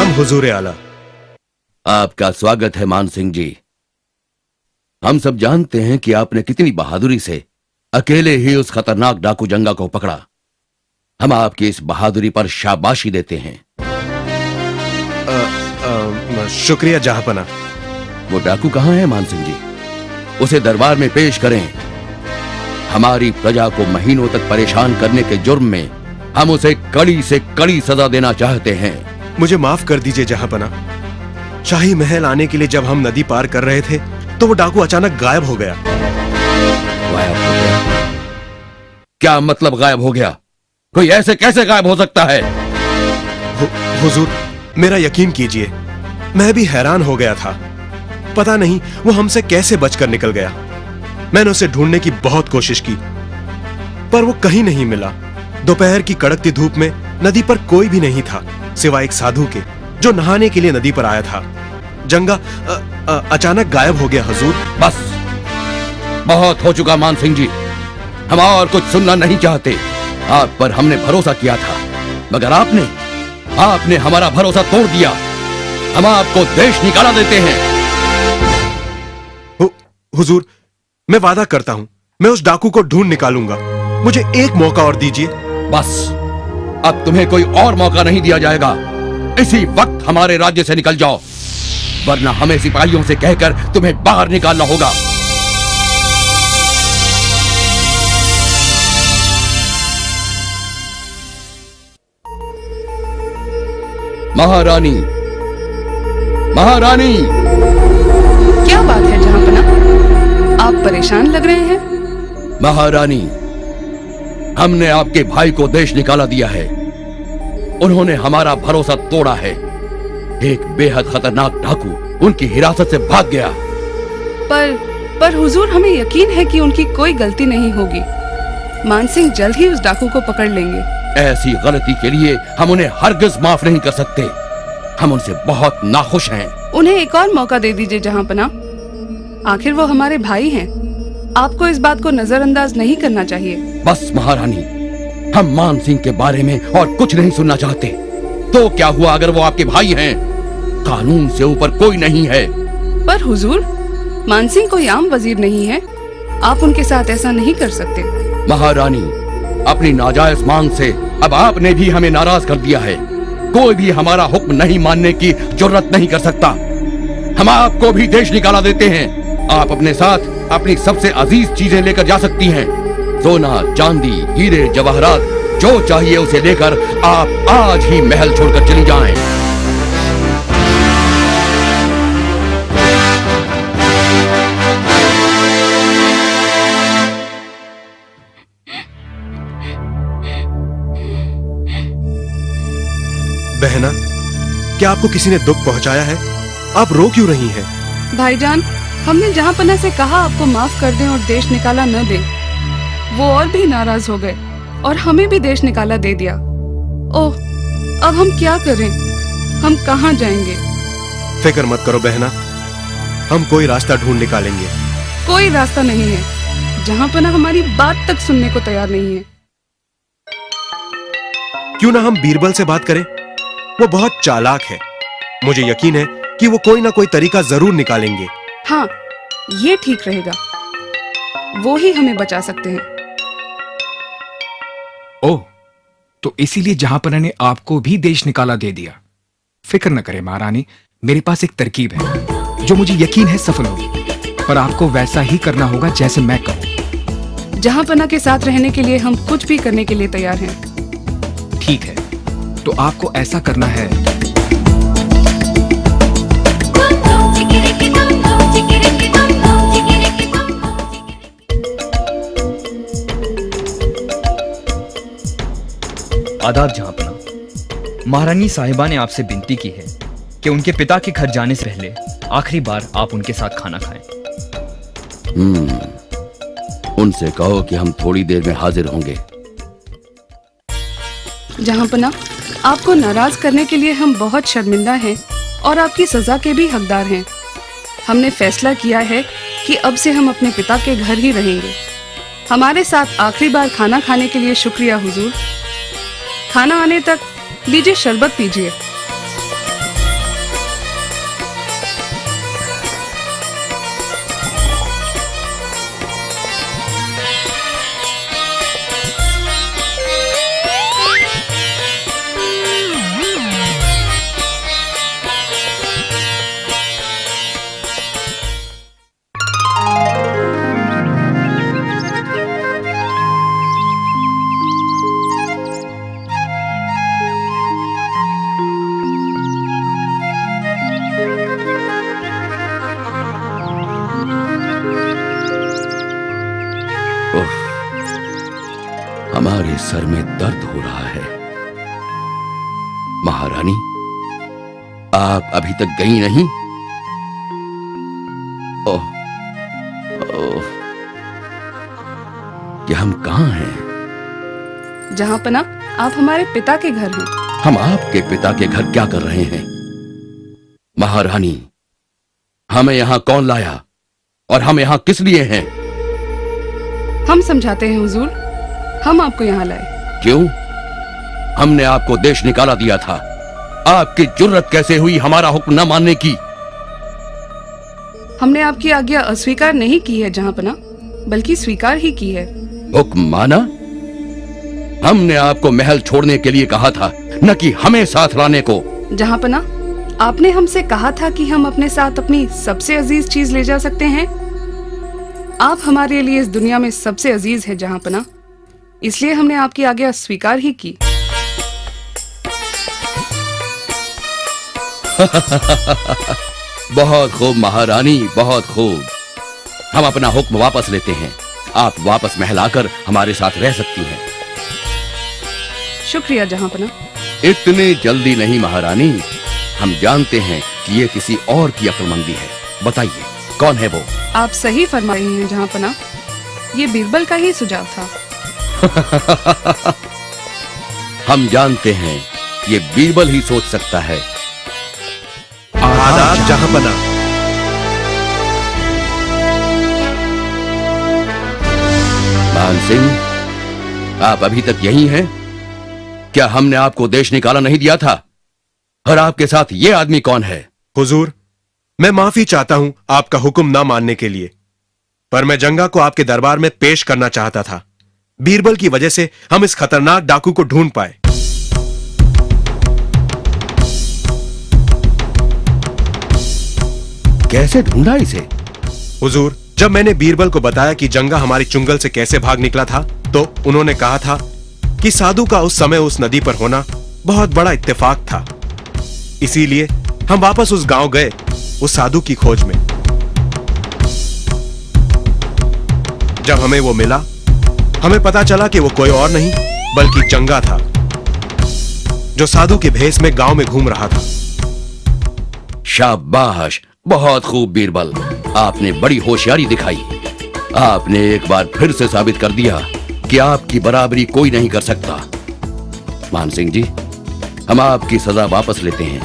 सलाम हुजूर आला। आपका स्वागत है मान सिंह जी। हम सब जानते हैं कि आपने कितनी बहादुरी से अकेले ही उस खतरनाक डाकू जंगा को पकड़ा। हम आपकी इस बहादुरी पर शाबाशी देते हैं। शुक्रिया जहांपना। वो डाकू कहां है मान सिंह जी? उसे दरबार में पेश करें। हमारी प्रजा को महीनों तक परेशान करने के जुर्म में हम उसे कड़ी से कड़ी सजा देना चाहते हैं। मुझे माफ कर दीजिए जहांपना। शाही महल आने के लिए जब हम नदी पार कर रहे थे तो वो डाकू अचानक गायब हो गया। गायब हो गया? क्या मतलब गायब हो गया? कोई ऐसे कैसे गायब हो सकता है? हुजूर, मेरा यकीन कीजिए, मैं भी हैरान हो गया था। पता नहीं वो हमसे कैसे बचकर निकल गया। मैंने उसे ढूंढने की बहुत कोशिश की पर वो कहीं नहीं मिला। दोपहर की कड़कती धूप में नदी पर कोई भी नहीं था सिवाय एक साधु के जो नहाने के लिए नदी पर आया था। जंगा अचानक गायब हो गया हुजूर। बस बहुत हो चुका मान सिंह जी, हम और कुछ सुनना नहीं चाहते। आप पर हमने भरोसा किया था मगर आपने हमारा भरोसा तोड़ दिया। हम आपको देश निकाला देते हैं। हुजूर, मैं वादा करता हूं मैं उस डाकू को ढूंढ निकालूंगा। मुझे एक मौका और दीजिए। बस अब तुम्हें कोई और मौका नहीं दिया जाएगा। इसी वक्त हमारे राज्य से निकल जाओ वरना हमें सिपाहियों से कहकर तुम्हें बाहर निकालना होगा। महारानी, महारानी! क्या बात है जहांपना? आप परेशान लग रहे हैं। महारानी, हमने आपके भाई को देश निकाला दिया है। उन्होंने हमारा भरोसा तोड़ा है। एक बेहद खतरनाक डाकू उनकी हिरासत से भाग गया। पर हुजूर, हमें यकीन है कि उनकी कोई गलती नहीं होगी। मान सिंह जल्द ही उस डाकू को पकड़ लेंगे। ऐसी गलती के लिए हम उन्हें हरगिज माफ नहीं कर सकते। हम उनसे बहुत नाखुश हैं। उन्हें एक और मौका दे दीजिए जहांपना। आखिर वो हमारे भाई हैं। आपको इस बात को नजरअंदाज नहीं करना चाहिए। बस महारानी, हम मान सिंह के बारे में और कुछ नहीं सुनना चाहते। तो क्या हुआ अगर वो आपके भाई हैं? कानून से ऊपर कोई नहीं है। पर हुजूर, मान सिंह कोई आम वजीर नहीं है। आप उनके साथ ऐसा नहीं कर सकते। महारानी, अपनी नाजायज मांग से अब आपने भी हमें नाराज कर दिया है। कोई भी हमारा हुक्म नहीं मानने की जुर्रत नहीं कर सकता। हम आपको भी देश निकाला देते हैं। आप अपने साथ अपनी सबसे अजीज चीजें लेकर जा सकती हैं। सोना, चांदी, हीरे, जवाहरात, जो चाहिए उसे लेकर आप आज ही महल छोड़कर चली जाएं। बहना, क्या आपको किसी ने दुख पहुंचाया है? आप रो क्यों रही हैं? भाईजान, हमने जहांपना से कहा आपको माफ कर दें और देश निकाला न दें। वो और भी नाराज हो गए और हमें भी देश निकाला दे दिया। ओह, अब हम क्या करें? हम कहाँ जाएंगे? फिक्र मत करो बहना, हम कोई रास्ता ढूंढ निकालेंगे। कोई रास्ता नहीं है। जहांपना हमारी बात तक सुनने को तैयार नहीं है। क्यों ना हम बीरबल से बात करें? वो बहुत चालाक है। मुझे यकीन है कि वो कोई ना कोई तरीका जरूर निकालेंगे। हाँ, ये ठीक रहेगा। वो ही हमें बचा सकते हैं। ओह, तो इसीलिए जहांपना ने आपको भी देश निकाला दे दिया। फिक्र न करें महारानी, मेरे पास एक तरकीब है जो मुझे यकीन है सफल होगी। पर आपको वैसा ही करना होगा जैसे मैं कहूं। जहांपना के साथ रहने के लिए हम कुछ भी करने के लिए तैयार हैं। ठीक है, तो आपको ऐसा करना है। आदाब जहांपना। महारानी साहिबा ने आपसे विनती की है कि उनके पिता के घर जाने से पहले आखिरी बार आप उनके साथ खाना खाएं। उनसे कहो कि हम थोड़ी देर में हाजिर होंगे। जहांपना, आपको नाराज करने के लिए हम बहुत शर्मिंदा हैं और आपकी सजा के भी हकदार हैं। हमने फैसला किया है कि अब से हम अपने पिता के घर ही रहेंगे। हमारे साथ आखिरी बार खाना खाने के लिए शुक्रिया हुजूर। खाना आने तक लीजिए, शरबत पीजिए। सर में दर्द हो रहा है। महारानी, आप अभी तक गई नहीं? ओह, ओह, कि हम कहां हैं? जहां पना, आप हमारे पिता के घर हैं। हम आपके पिता के घर क्या कर रहे हैं? महारानी, हमें यहां कौन लाया और हम यहां किस लिए हैं? हम समझाते हैं हुजूर, हम आपको यहाँ लाए। क्यों? हमने आपको देश निकाला दिया था। आपकी जुर्रत कैसे हुई हमारा हुक्म न मानने की? हमने आपकी आज्ञा अस्वीकार नहीं की है जहां पना, बल्कि स्वीकार ही की है। हुक्म माना? हमने आपको महल छोड़ने के लिए कहा था, न कि हमें साथ लाने को। जहां पना, आपने हमसे कहा था कि हम अपने साथ अपनी सबसे अजीज चीज ले जा सकते हैं। आप हमारे लिए इस दुनिया में सबसे अजीज है जहां पना, इसलिए हमने आपकी आज्ञा स्वीकार ही की। बहुत खूब महारानी, बहुत खूब। हम अपना हुक्म वापस लेते हैं। आप वापस महल आकर हमारे साथ रह सकती हैं। शुक्रिया जहां पना। इतने जल्दी नहीं महारानी, हम जानते हैं कि ये किसी और की अक्लमंदी है। बताइए, कौन है वो? आप सही फरमा रही हैं जहां पना, ये बीरबल का ही सुझाव था। हम जानते हैं ये बीरबल ही सोच सकता है। आदाब जहां पना। मान सिंह, आप अभी तक यही हैं? क्या हमने आपको देश निकाला नहीं दिया था? और आपके साथ ये आदमी कौन है? हुजूर, मैं माफी चाहता हूं आपका हुक्म ना मानने के लिए, पर मैं जंगा को आपके दरबार में पेश करना चाहता था। बीरबल की वजह से हम इस खतरनाक डाकू को ढूंढ पाए। कैसे ढूंढा इसे? हुजूर, जब मैंने बीरबल को बताया कि जंगा हमारी चुंगल से कैसे भाग निकला था, तो उन्होंने कहा था कि साधु का उस समय उस नदी पर होना बहुत बड़ा इत्तेफाक था। इसीलिए हम वापस उस गांव गए, उस साधु की खोज में। जब हमें वो मिला, हमें पता चला कि वो कोई और नहीं बल्कि जंगा था, जो साधु के भेष में गांव में घूम रहा था। शाबाश, बहुत खूब बीरबल, आपने बड़ी होशियारी दिखाई। आपने एक बार फिर से साबित कर दिया कि आपकी बराबरी कोई नहीं कर सकता। मान सिंह जी, हम आपकी सजा वापस लेते हैं,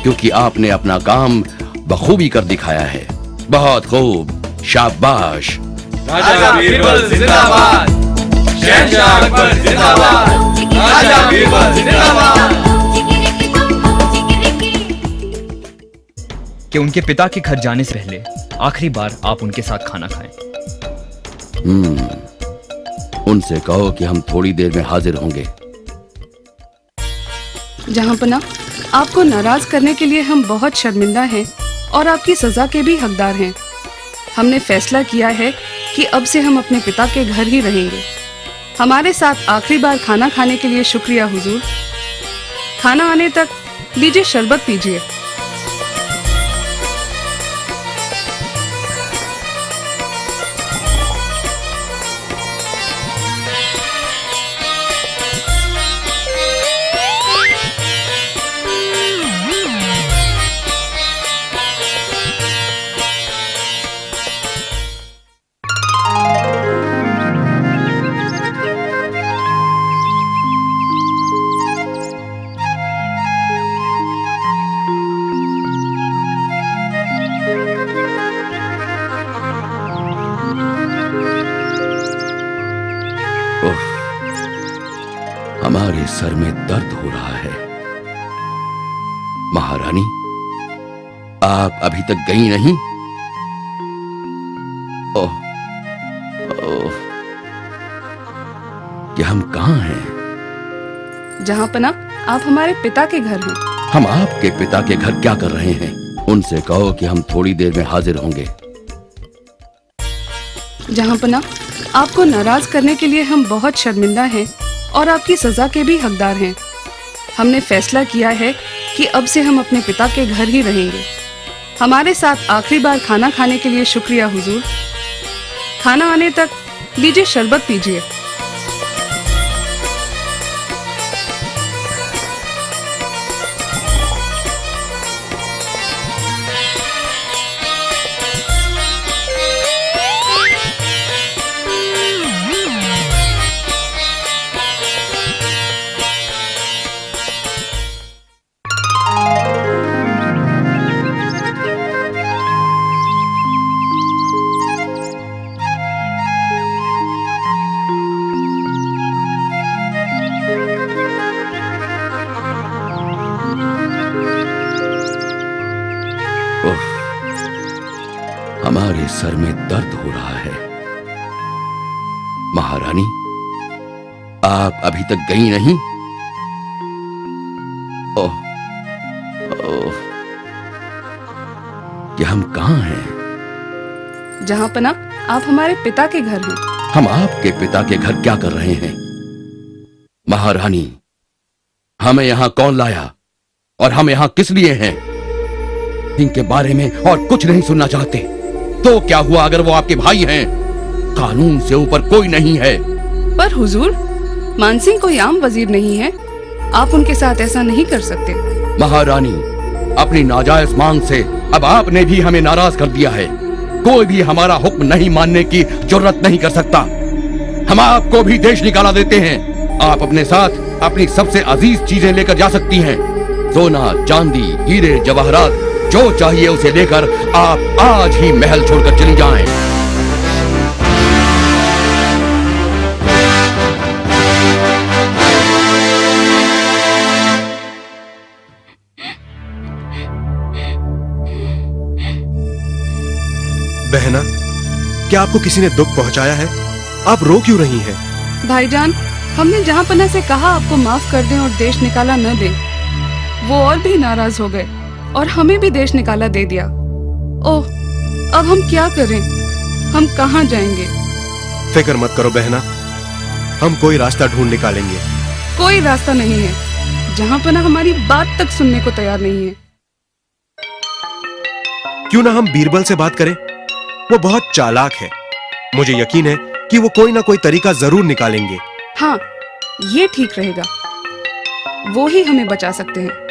क्योंकि आपने अपना काम बखूबी कर दिखाया है। बहुत खूब, शाबाश। राजा बीरबल जिंदाबाद, शहंशाह अकबर जिंदाबाद, राजा बीरबल जिंदाबाद। कि उनके पिता के घर जाने से पहले आखिरी बार आप उनके साथ खाना खाएं। उनसे कहो कि हम थोड़ी देर में हाजिर होंगे। जहां पना, आपको नाराज करने के लिए हम बहुत शर्मिंदा हैं और आपकी सजा के भी हकदार हैं। हमने फैसला किया है कि अब से हम अपने पिता के घर ही रहेंगे। हमारे साथ आखिरी बार खाना खाने के लिए शुक्रिया हुजूर। खाना आने तक लीजिए, शरबत पीजिए। हमारे सर में दर्द हो रहा है। महारानी, आप अभी तक गई नहीं? ओह, ओह, कि हम कहां हैं? जहां पना, आप हमारे पिता के घर हैं। हम आपके पिता के घर क्या कर रहे हैं? उनसे कहो कि हम थोड़ी देर में हाजिर होंगे। जहां पना, आपको नाराज करने के लिए हम बहुत शर्मिंदा हैं और आपकी सजा के भी हकदार हैं। हमने फैसला किया है कि अब से हम अपने पिता के घर ही रहेंगे। हमारे साथ आखिरी बार खाना खाने के लिए शुक्रिया हुजूर। खाना आने तक लीजिए, शरबत पीजिए। मेरे सर में दर्द हो रहा है। महारानी, आप अभी तक गई नहीं? ओह, ओह, कि हम कहां हैं? जहाँ पना आप हमारे पिता के घर हैं। हम आपके पिता के घर क्या कर रहे हैं? महारानी, हमें यहां कौन लाया और हम यहां किस लिए हैं? इनके बारे में और कुछ नहीं सुनना चाहते। तो क्या हुआ अगर वो आपके भाई हैं? कानून से ऊपर कोई नहीं है। पर हुजूर, मानसिंह कोई आम वजीर नहीं है। आप उनके साथ ऐसा नहीं कर सकते। महारानी, अपनी नाजायज मांग से अब आपने भी हमें नाराज कर दिया है। कोई भी हमारा हुक्म नहीं मानने की जुर्रत नहीं कर सकता। हम आपको भी देश निकाला देते हैं। आप अपने साथ अपनी सबसे अजीज चीजें लेकर जा सकती हैं। सोना, चांदी, हीरे, जवाहरात, जो चाहिए उसे लेकर आप आज ही महल छोड़कर चली जाएं। बहना, क्या आपको किसी ने दुख पहुंचाया है? आप रो क्यों रही हैं? भाईजान, हमने जहाँ पना से कहा आपको माफ कर दें और देश निकाला न दें, वो और भी नाराज हो गए और हमें भी देश निकाला दे दिया। ओह, अब हम क्या करें? हम कहाँ जाएंगे? फिक्र मत करो बहना, हम कोई रास्ता ढूंढ निकालेंगे। कोई रास्ता नहीं है। जहाँ पना हमारी बात तक सुनने को तैयार नहीं है। क्यों ना हम बीरबल से बात करें? वो बहुत चालाक है। मुझे यकीन है कि वो कोई ना कोई तरीका जरूर निकालेंगे। हाँ, ये ठीक रहेगा। वो ही हमें बचा सकते हैं।